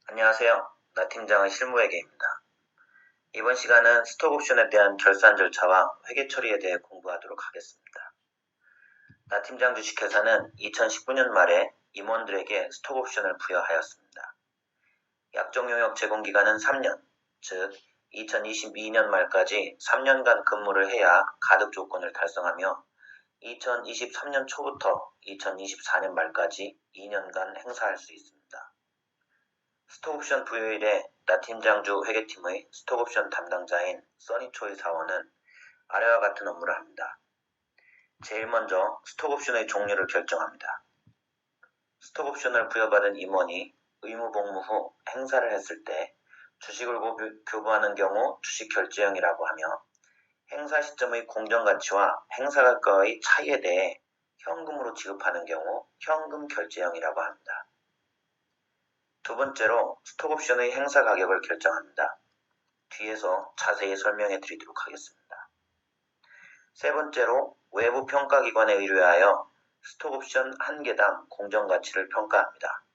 안녕하세요. 나 팀장의 실무회계입니다. 이번 시간은 스톡옵션에 대한 결산 절차와 회계 처리에 대해 공부하도록 하겠습니다. 나 팀장 주식회사는 2019년 말에 임원들에게 스톡옵션을 부여하였습니다. 약정 용역 제공 기간은 3년, 즉 2022년 말까지 3년간 근무를 해야 가득 조건을 달성하며 2023년 초부터 2024년 말까지 2년간 행사할 수 있습니다. 스톡옵션 부여일에 나 팀장주 회계팀의 스톡옵션 담당자인 써니초이 사원은 아래와 같은 업무를 합니다. 제일 먼저 스톡옵션의 종류를 결정합니다. 스톡옵션을 부여받은 임원이 의무 복무 후 행사를 했을 때 주식을 교부하는 경우 주식 결제형이라고 하며 행사 시점의 공정가치와 행사가격의 차이에 대해 현금으로 지급하는 경우 현금 결제형이라고 합니다. 두 번째로 스톡옵션의 행사 가격을 결정합니다. 뒤에서 자세히 설명해 드리도록 하겠습니다. 세 번째로 외부 평가기관에 의뢰하여 스톡옵션 한 개당 공정가치를 평가합니다.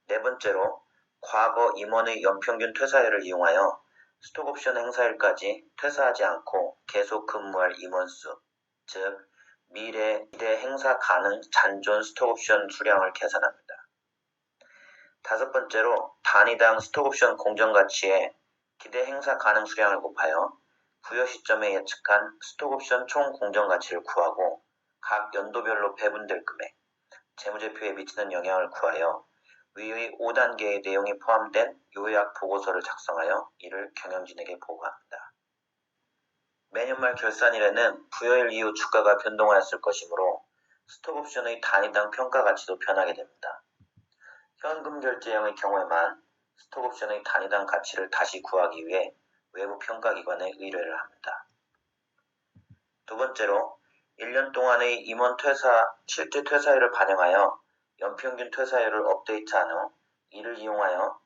네 번째로 과거 임원의 연평균 퇴사일을 이용하여 스톡옵션 행사일까지 퇴사하지 않고 계속 근무할 임원 수, 즉 미래 행사 가능 잔존 스톡옵션 수량을 계산합니다. 다섯 번째로 단위당 스톡옵션 공정가치에 기대 행사 가능 수량을 곱하여 부여 시점에 예측한 스톡옵션 총 공정가치를 구하고 각 연도별로 배분될 금액, 재무제표에 미치는 영향을 구하여 위의 5단계의 내용이 포함된 요약 보고서를 작성하여 이를 경영진에게 보고합니다. 매년 말 결산일에는 부여일 이후 주가가 변동하였을 것이므로 스톡옵션의 단위당 평가가치도 변하게 됩니다. 현금 결제형의 경우에만 스톡옵션의 단위당 가치를 다시 구하기 위해 외부 평가기관에 의뢰를 합니다. 두 번째로 1년 동안의 임원 실제 퇴사율을 반영하여 연평균 퇴사율을 업데이트한 후 이를 이용하여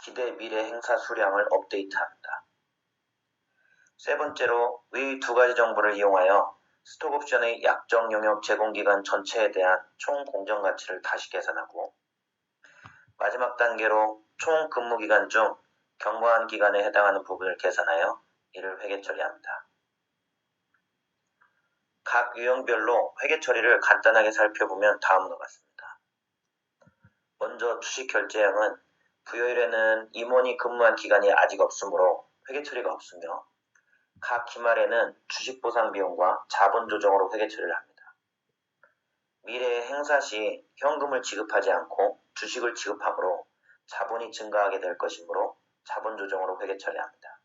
기대 미래 행사 수량을 업데이트합니다. 세 번째로 위 두 가지 정보를 이용하여 스톡옵션의 약정 용역 제공기간 전체에 대한 총 공정가치를 다시 계산하고 마지막 단계로 총 근무기간 중 경과한 기간에 해당하는 부분을 계산하여 이를 회계 처리합니다. 각 유형별로 회계 처리를 간단하게 살펴보면 다음과 같습니다. 먼저 주식 결제형은 부여일에는 임원이 근무한 기간이 아직 없으므로 회계 처리가 없으며 각 기말에는 주식 보상 비용과 자본 조정으로 회계 처리를 합니다. 미래의 행사 시 현금을 지급하지 않고 주식을 지급하므로 자본이 증가하게 될 것이므로 자본 조정으로 회계 처리합니다.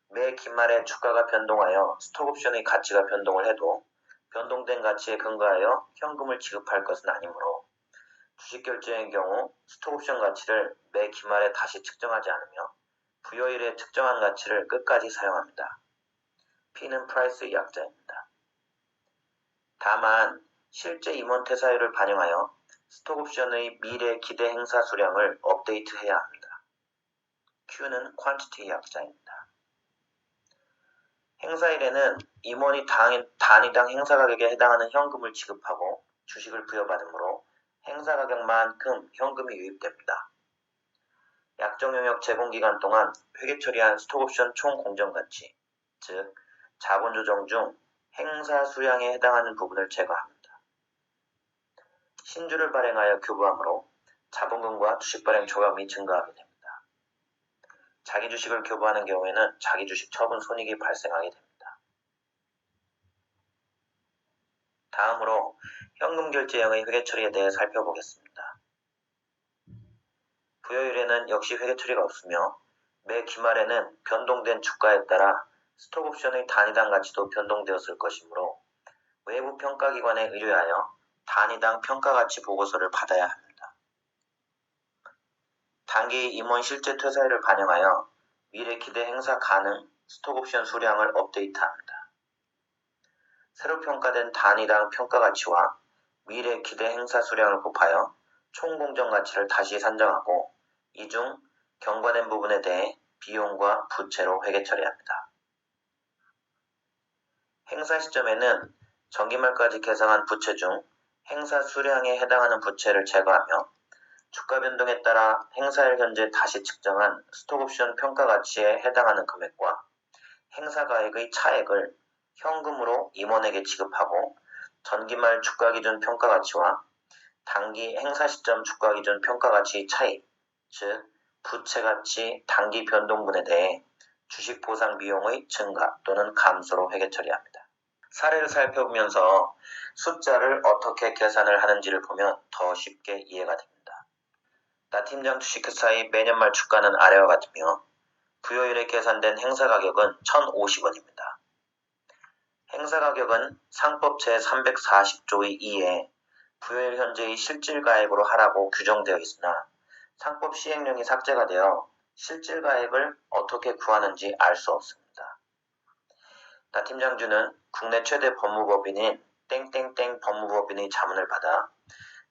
매 기말에 주가가 변동하여 스톡옵션의 가치가 변동을 해도 변동된 가치에 근거하여 현금을 지급할 것은 아니므로 주식 결제의 경우 스톡옵션 가치를 매 기말에 다시 측정하지 않으며 부여일에 측정한 가치를 끝까지 사용합니다. P는 프라이스의 약자입니다. 다만 실제 임원 퇴사율을 반영하여 스톡옵션의 미래 기대 행사 수량을 업데이트해야 합니다. Q는 퀀티티의 약자입니다. 행사일에는 임원이 단위당 행사 가격에 해당하는 현금을 지급하고 주식을 부여받으므로 행사 가격만큼 현금이 유입됩니다. 약정 용역 제공 기간 동안 회계 처리한 스톡옵션 총 공정가치, 즉 자본 조정 중 행사 수량에 해당하는 부분을 제거합니다. 신주를 발행하여 교부하므로 자본금과 주식 발행 조합이 증가하게 됩니다. 자기 주식을 교부하는 경우에는 자기 주식 처분 손익이 발생하게 됩니다. 다음으로 현금 결제형의 회계 처리에 대해 살펴보겠습니다. 부여일에는 역시 회계 처리가 없으며 매 기말에는 변동된 주가에 따라 스톡옵션의 단위당 가치도 변동되었을 것이므로 외부 평가기관에 의뢰하여 단위당 평가가치 보고서를 받아야 합니다. 단기 임원 실제 퇴사일을 반영하여 미래 기대 행사 가능 스톡옵션 수량을 업데이트합니다. 새로 평가된 단위당 평가가치와 미래 기대 행사 수량을 곱하여 총 공정가치를 다시 산정하고 이 중 경과된 부분에 대해 비용과 부채로 회계 처리합니다. 행사 시점에는 정기말까지 계상한 부채 중 행사 수량에 해당하는 부채를 제거하며 주가 변동에 따라 행사일 현재 다시 측정한 스톡옵션 평가 가치에 해당하는 금액과 행사가액의 차액을 현금으로 임원에게 지급하고 전기말 주가기준 평가가치와 단기 행사 시점 주가기준 평가가치 차이, 즉 부채가치 단기 변동분에 대해 주식 보상 비용의 증가 또는 감소로 회계 처리합니다. 사례를 살펴보면서 숫자를 어떻게 계산을 하는지를 보면 더 쉽게 이해가 됩니다. 나 팀장 주식회사의 매년 말 주가는 아래와 같으며 부요일에 계산된 행사가격은 1,050원입니다. 행사가격은 상법 제340조의 2에 부요일 현재의 실질가액으로 하라고 규정되어 있으나 상법 시행령이 삭제가 되어 실질가액을 어떻게 구하는지 알 수 없습니다. 나 팀장주는 국내 최대 법무법인인 땡땡땡 법무법인의 자문을 받아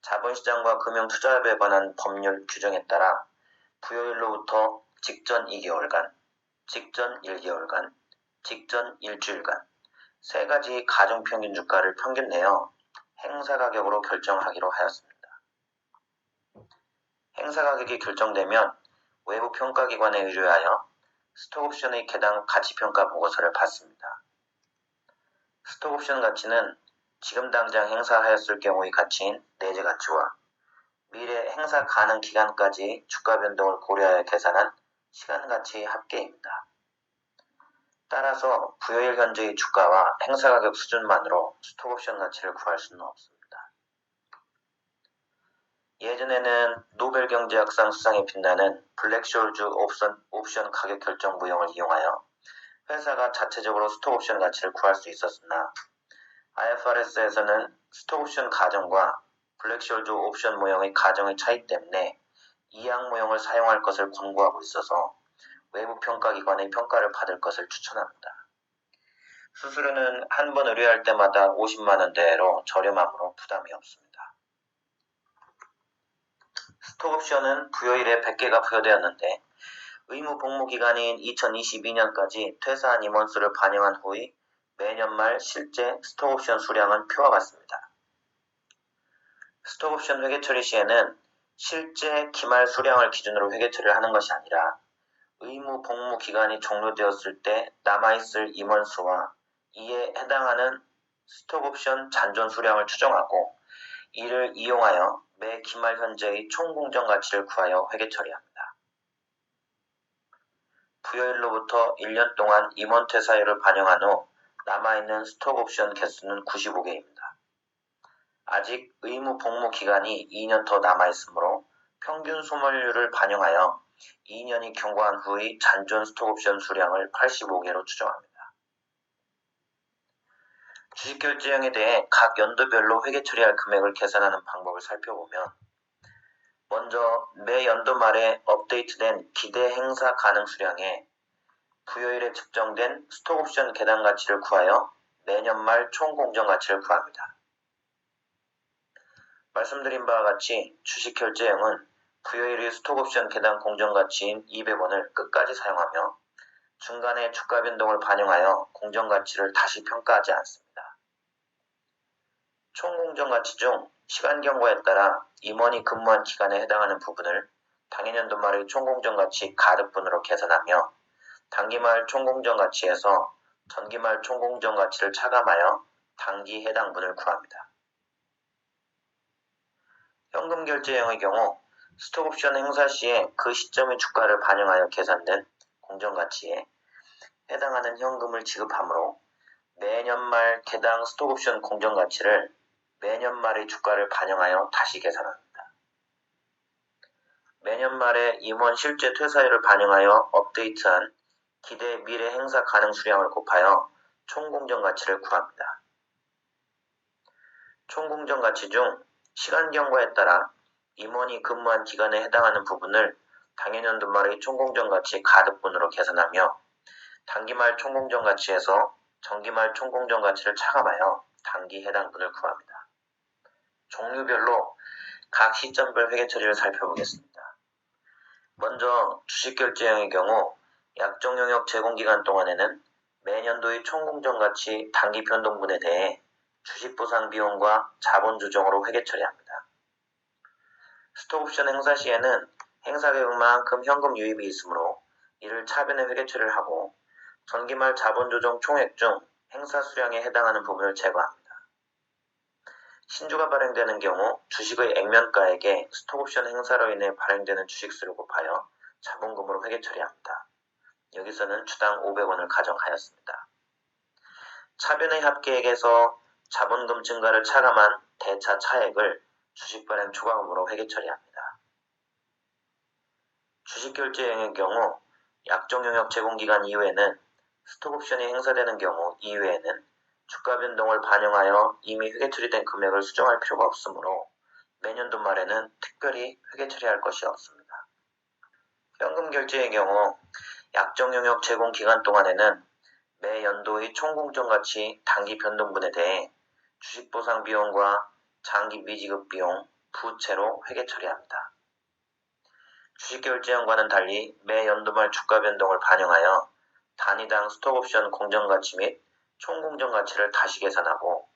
자본시장과 금융투자협에 관한 법률 규정에 따라 부요일로부터 직전 2개월간, 직전 1개월간, 직전 일주일간 세 가지 가중평균 주가를 평균 내어 행사가격으로 결정하기로 하였습니다. 행사가격이 결정되면 외부 평가기관에 의뢰하여 스톡옵션의 개당 가치평가 보고서를 받습니다. 스톡옵션 가치는 지금 당장 행사하였을 경우의 가치인 내재 가치와 미래 행사 가능 기간까지 주가 변동을 고려하여 계산한 시간 가치의 합계입니다. 따라서 부요일 현재의 주가와 행사가격 수준만으로 스톡옵션 가치를 구할 수는 없습니다. 예전에는 노벨경제학상 수상에 빛나는 블랙쇼즈 옵션 가격 결정 무형을 이용하여 회사가 자체적으로 스톡옵션 가치를 구할 수 있었으나 IFRS에서는 스톡옵션 가정과 블랙쇼즈 옵션 모형의 가정의 차이 때문에 이항 모형을 사용할 것을 권고하고 있어서 외부 평가기관의 평가를 받을 것을 추천합니다. 수수료는 한 번 의뢰할 때마다 50만원대로 저렴하므로 부담이 없습니다. 스톡옵션은 부요일에 100개가 부여되었는데 의무 복무 기간인 2022년까지 퇴사한 임원수를 반영한 후의 매년 말 실제 스톡옵션 수량은 표와 같습니다. 스톡옵션 회계 처리 시에는 실제 기말 수량을 기준으로 회계 처리를 하는 것이 아니라 의무 복무 기간이 종료되었을 때 남아있을 임원수와 이에 해당하는 스톡옵션 잔존 수량을 추정하고 이를 이용하여 매 기말 현재의 총 공정 가치를 구하여 회계 처리합니다. 부여일로부터 1년 동안 임원 퇴사율을 반영한 후 남아있는 스톡옵션 개수는 95개입니다. 아직 의무 복무 기간이 2년 더 남아있으므로 평균 소멸률을 반영하여 2년이 경과한 후의 잔존 스톡옵션 수량을 85개로 추정합니다. 주식결제형에 대해 각 연도별로 회계 처리할 금액을 계산하는 방법을 살펴보면 먼저 매 연도 말에 업데이트된 기대 행사 가능 수량에 부요일에 측정된 스톡옵션 계당 가치를 구하여 매년 말 총 공정 가치를 구합니다. 말씀드린 바와 같이 주식결제형은 부요일의 스톡옵션 계당 공정 가치인 200원을 끝까지 사용하며 중간에 주가 변동을 반영하여 공정 가치를 다시 평가하지 않습니다. 총 공정 가치 중 시간 경과에 따라 임원이 근무한 기간에 해당하는 부분을 당해년도 말의 총 공정 가치 가득분으로 계산하며 단기말 총 공정 가치에서 전기말 총 공정 가치를 차감하여 단기 해당분을 구합니다. 현금 결제형의 경우 스톡옵션 행사 시에 그 시점의 주가를 반영하여 계산된 공정 가치에 해당하는 현금을 지급하므로 매년 말 개당 스톡옵션 공정 가치를 매년 말의 주가를 반영하여 다시 계산합니다. 매년 말에 임원 실제 퇴사율을 반영하여 업데이트한 기대 미래 행사 가능 수량을 곱하여 총 공정 가치를 구합니다. 총 공정 가치 중 시간 경과에 따라 임원이 근무한 기간에 해당하는 부분을 당해년도 말의 총 공정 가치 가득분으로 계산하며 단기말 총 공정 가치에서 정기말 총 공정 가치를 차감하여 단기 해당분을 구합니다. 종류별로 각 시점별 회계 처리를 살펴보겠습니다. 먼저 주식결제형의 경우 약정 용역 제공기간 동안에는 매년도의 총 공정 가치 단기 변동분에 대해 주식 보상 비용과 자본 조정으로 회계 처리합니다. 스톡옵션 행사 시에는 행사 계획만큼 현금 유입이 있으므로 이를 차변에 회계 처리를 하고 전기말 자본조정 총액 중 행사 수량에 해당하는 부분을 제거합니다. 신주가 발행되는 경우 주식의 액면가액에 스톡옵션 행사로 인해 발행되는 주식수를 곱하여 자본금으로 회계 처리합니다. 여기서는 주당 500원을 가정하였습니다. 차변의 합계액에서 자본금 증가를 차감한 대차 차액을 주식 발행 초과금으로 회계 처리합니다. 주식 결제행의 경우 약정 용역 제공 기간 이후에는 스톡옵션이 행사되는 경우 이후에는 주가 변동을 반영하여 이미 회계 처리된 금액을 수정할 필요가 없으므로 매년도 말에는 특별히 회계 처리할 것이 없습니다. 현금 결제의 경우 약정 용역 제공 기간 동안에는 매 연도의 총공정가치 단기 변동분에 대해 주식 보상 비용과 장기 미지급 비용, 부채로 회계 처리합니다. 주식 결제형과는 달리 매 연도말 주가 변동을 반영하여 단위당 스톡옵션 공정가치 및 총공정가치를 다시 계산하고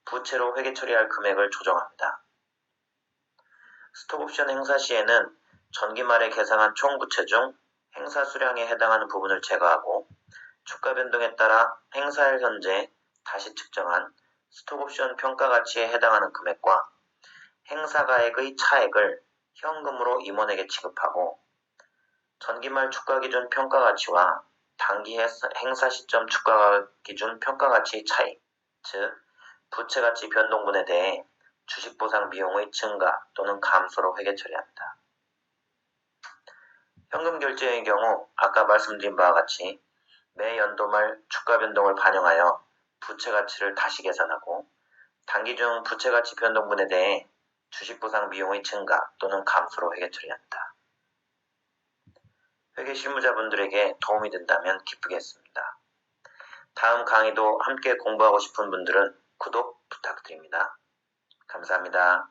부채로 회계 처리할 금액을 조정합니다. 스톡옵션 행사 시에는 전기 말에 계상한 총부채 중 행사 수량에 해당하는 부분을 제거하고 주가 변동에 따라 행사일 현재 다시 측정한 스톡옵션 평가가치에 해당하는 금액과 행사가액의 차액을 현금으로 임원에게 지급하고 전기말 주가기준 평가가치와 단기 행사 시점 주가기준 평가가치의 차이, 즉 부채가치 변동분에 대해 주식보상 비용의 증가 또는 감소로 회계 처리합니다. 현금 결제의 경우 아까 말씀드린 바와 같이 매 연도말 주가 변동을 반영하여 부채가치를 다시 계산하고 단기 중 부채가치 변동분에 대해 주식보상 비용의 증가 또는 감소로 회계 처리합니다. 회계 실무자분들에게 도움이 된다면 기쁘겠습니다. 다음 강의도 함께 공부하고 싶은 분들은 구독 부탁드립니다. 감사합니다.